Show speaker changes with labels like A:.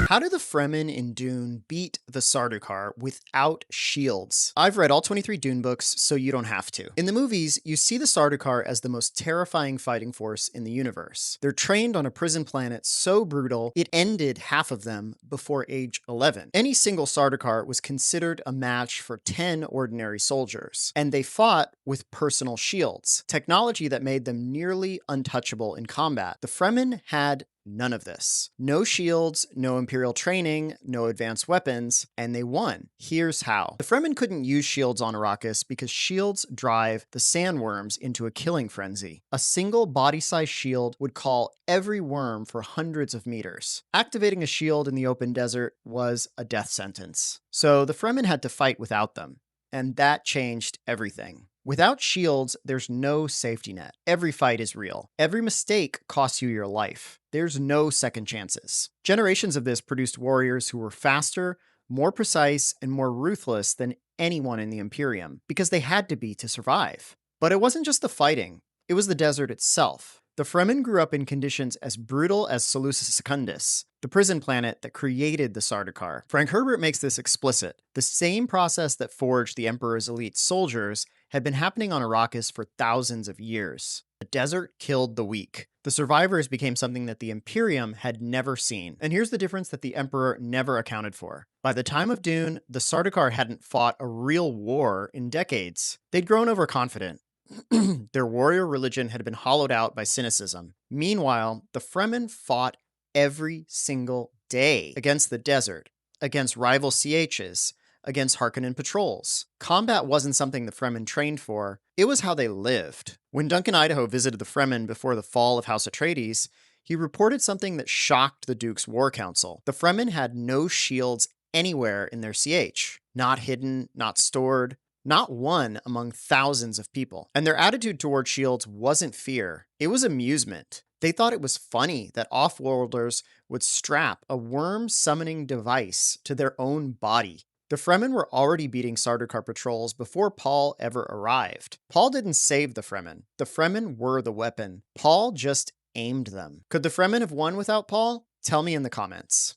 A: How do the Fremen in Dune beat the Sardaukar without shields? I've read all 23 Dune books, so you don't have to. In the movies, you see the Sardaukar as the most terrifying fighting force in the universe. They're trained on a prison planet so brutal, it ended half of them before age 11. Any single Sardaukar was considered a match for 10 ordinary soldiers, and they fought with personal shields, technology that made them nearly untouchable in combat. The Fremen had none of this. No shields, no Imperial training, no advanced weapons, and they won. Here's how. The Fremen couldn't use shields on Arrakis because shields drive the sandworms into a killing frenzy. A single body-sized shield would call every worm for hundreds of meters. Activating a shield in the open desert was a death sentence. So the Fremen had to fight without them, and that changed everything. Without shields, there's no safety net. Every fight is real. Every mistake costs you your life. There's no second chances. Generations of this produced warriors who were faster, more precise, and more ruthless than anyone in the Imperium, because they had to be to survive. But it wasn't just the fighting, it was the desert itself. The Fremen grew up in conditions as brutal as Seleucus Secundus, the prison planet that created the Sardaukar. Frank Herbert makes this explicit. The same process that forged the Emperor's elite soldiers had been happening on Arrakis for thousands of years. The desert killed the weak. The survivors became something that the Imperium had never seen. And here's the difference that the Emperor never accounted for. By the time of Dune, the Sardaukar hadn't fought a real war in decades. They'd grown overconfident. Their warrior religion had been hollowed out by cynicism. Meanwhile, the Fremen fought every single day against the desert, against rival CHs, against Harkonnen patrols. Combat wasn't something the Fremen trained for, it was how they lived. When Duncan Idaho visited the Fremen before the fall of House Atreides, he reported something that shocked the Duke's war council. The Fremen had no shields anywhere in their CH. Not hidden, not stored, not one among thousands of people. And their attitude toward shields wasn't fear, it was amusement. They thought it was funny that off-worlders would strap a worm-summoning device to their own body. The Fremen were already beating Sardaukar patrols before Paul ever arrived. Paul didn't save the Fremen were the weapon. Paul just aimed them. Could the Fremen have won without Paul? Tell me in the comments.